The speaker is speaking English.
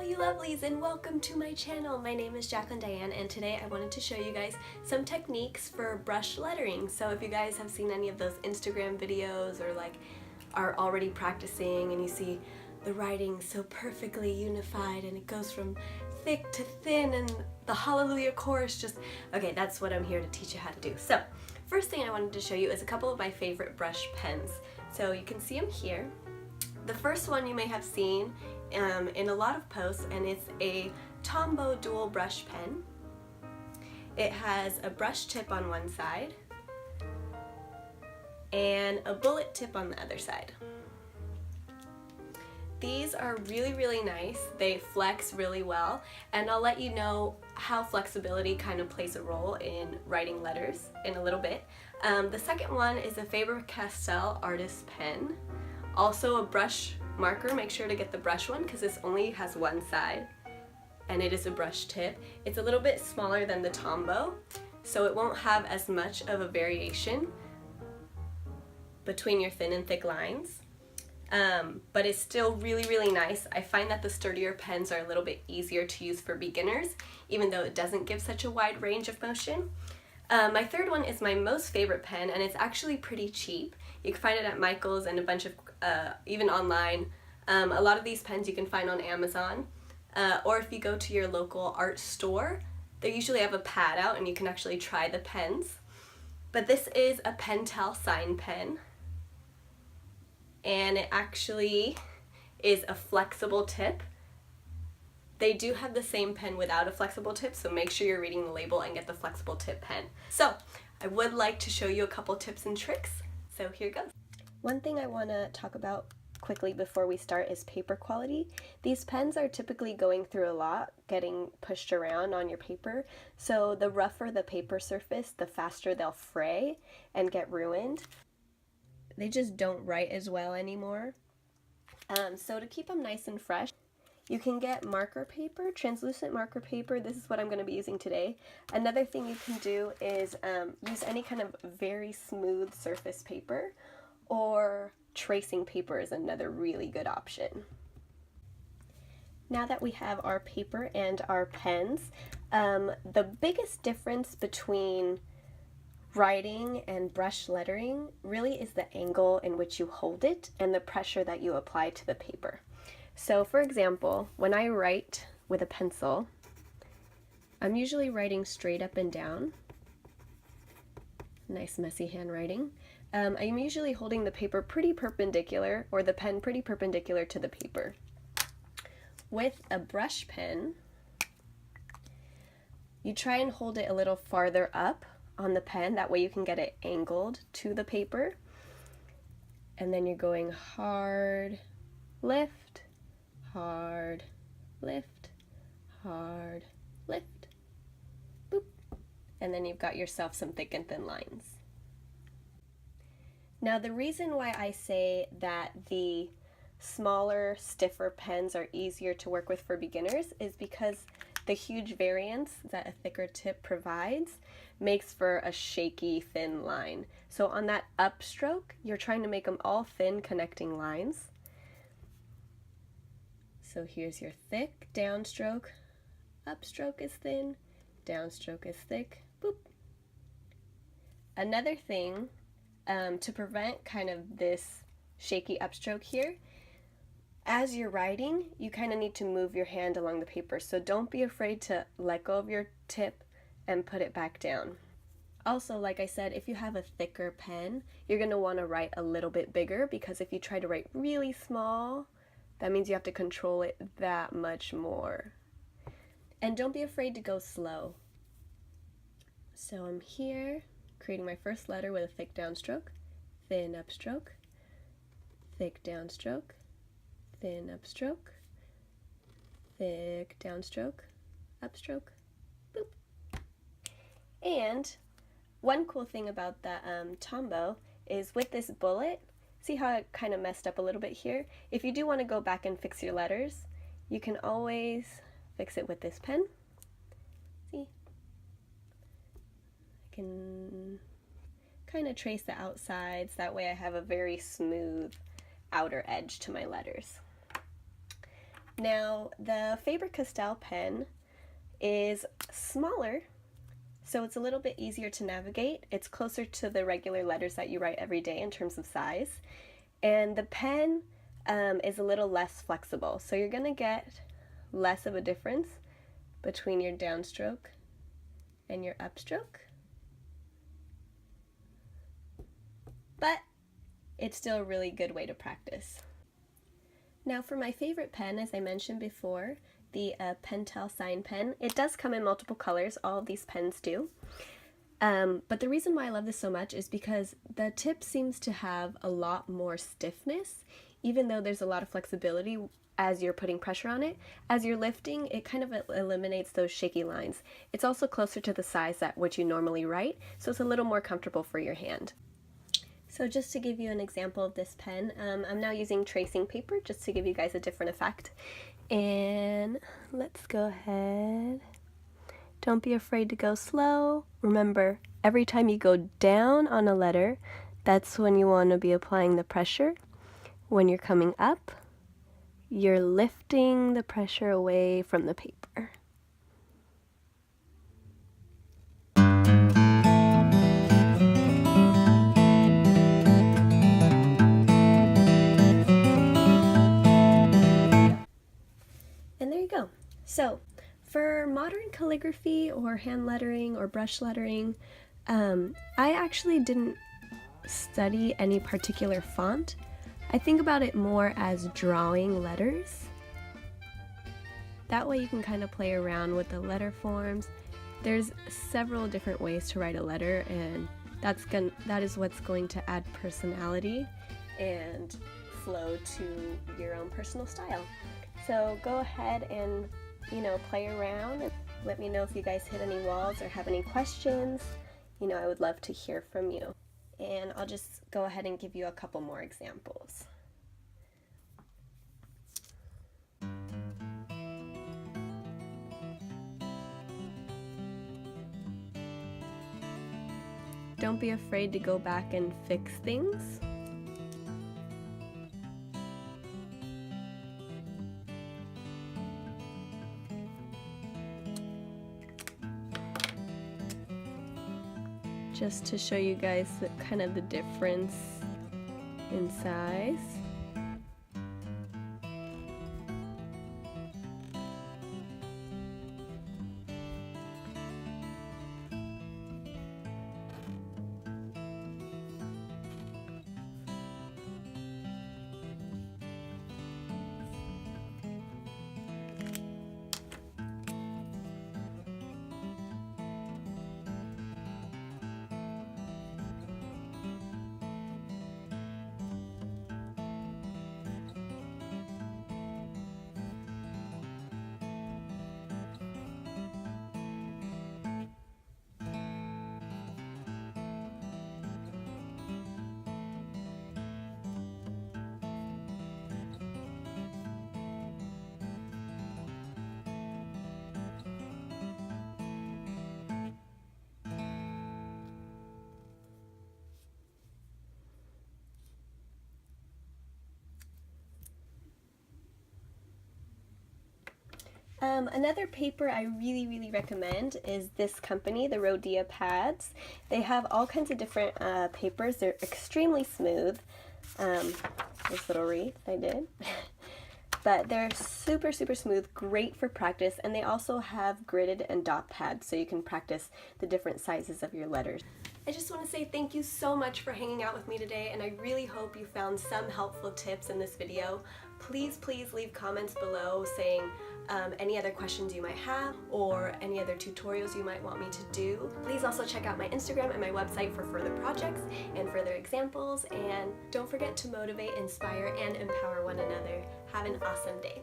you lovelies, and welcome to my channel. My name is Jacqueline Diane, and today I wanted to show you guys some techniques for brush lettering. So if you guys have seen any of those Instagram videos or like are already practicing and you see the writing so perfectly unified and it goes from thick to thin and the hallelujah chorus just, okay, that's what I'm here to teach you how to do. So first thing I wanted to show you is a couple of my favorite brush pens. So you can see them here. The first one you may have seen in a lot of posts, and it's a Tombow dual brush pen. It has a brush tip on one side and a bullet tip on the other side. These are really nice. They flex really well, and I'll let you know how flexibility kind of plays a role in writing letters in a little bit. The second one is a faber-castell artist pen. Also a brush marker. Make sure to get the brush one because this only has one side and it is a brush tip. It's a little bit smaller than the Tombow, so it won't have as much of a variation between your thin and thick lines, but it's still really nice. I find that the sturdier pens are a little bit easier to use for beginners, even though it doesn't give such a wide range of motion. My third one is my most favorite pen, and it's actually pretty cheap. You can find it at Michael's and a bunch of, even online. A lot of these pens you can find on Amazon, or if you go to your local art store, they usually have a pad out and you can actually try the pens. But this is a Pentel sign pen, and it actually is a flexible tip. They do have the same pen without a flexible tip, so make sure you're reading the label and get the flexible tip pen. So I would like to show you a couple tips and tricks, so here goes. One thing I want to talk about quickly before we start is paper quality. These pens are typically going through a lot, getting pushed around on your paper, so the rougher the paper surface, the faster they'll fray and get ruined. They just don't write as well anymore. So to keep them nice and fresh, you can get marker paper, translucent marker paper. This is what I'm going to be using today. Another thing you can do is use any kind of very smooth surface paper, or tracing paper is another really good option. Now that we have our paper and our pens, the biggest difference between writing and brush lettering really is the angle in which you hold it and the pressure that you apply to the paper. So for example, when I write with a pencil, I'm usually writing straight up and down. Nice messy handwriting. I'm usually holding the paper pretty perpendicular, or the pen pretty perpendicular to the paper. With a brush pen, you try and hold it a little farther up on the pen, that way you can get it angled to the paper. And then you're going hard, lift, hard, lift, hard, lift, boop. And then you've got yourself some thick and thin lines. Now the reason why I say that the smaller, stiffer pens are easier to work with for beginners is because the huge variance that a thicker tip provides makes for a shaky, thin line. So on that upstroke, you're trying to make them all thin connecting lines. So here's your thick downstroke, upstroke is thin, downstroke is thick, boop. Another thing to prevent kind of this shaky upstroke here, as you're writing, you kind of need to move your hand along the paper, so don't be afraid to let go of your tip and put it back down. Also, like I said, if you have a thicker pen, you're going to want to write a little bit bigger, because if you try to write really small, that means you have to control it that much more. And don't be afraid to go slow. So I'm here, creating my first letter with a thick downstroke, thin upstroke, thick downstroke, thin upstroke, thick downstroke, upstroke, boop. And one cool thing about the Tombow is with this bullet, see how it kind of messed up a little bit here? If you do want to go back and fix your letters, you can always fix it with this pen. See? I can kind of trace the outsides, that way I have a very smooth outer edge to my letters. Now, the Faber-Castell pen is smaller, so it's a little bit easier to navigate. It's closer to the regular letters that you write every day in terms of size. And the pen is a little less flexible, so you're going to get less of a difference between your downstroke and your upstroke. But it's still a really good way to practice. Now for my favorite pen, as I mentioned before, the Pentel Sign Pen. It does come in multiple colors, all of these pens do. But the reason why I love this so much is because the tip seems to have a lot more stiffness, even though there's a lot of flexibility as you're putting pressure on it. As you're lifting, it kind of eliminates those shaky lines. It's also closer to the size at which you normally write, so it's a little more comfortable for your hand. So just to give you an example of this pen, I'm now using tracing paper just to give you guys a different effect. And let's go ahead. Don't be afraid to go slow. Remember, every time you go down on a letter, that's when you want to be applying the pressure. When you're coming up, you're lifting the pressure away from the paper. And there you go. So, for modern calligraphy or hand lettering or brush lettering, I actually didn't study any particular font. I think about it more as drawing letters. That way you can kind of play around with the letter forms. There's several different ways to write a letter, and that is what's going to add personality and flow to your own personal style. So go ahead and, play around and let me know if you guys hit any walls or have any questions. I would love to hear from you. And I'll just go ahead and give you a couple more examples. Don't be afraid to go back and fix things. Just to show you guys kind of the difference in size. Another paper I really recommend is this company, the Rhodia pads. They have all kinds of different papers. They're extremely smooth. This little wreath I did. But they're super smooth, great for practice, and they also have gridded and dot pads so you can practice the different sizes of your letters. I just want to say thank you so much for hanging out with me today, and I really hope you found some helpful tips in this video. Please leave comments below saying any other questions you might have or any other tutorials you might want me to do. Please also check out my Instagram and my website for further projects and further examples, and don't forget to motivate, inspire, and empower one another. Have an awesome day.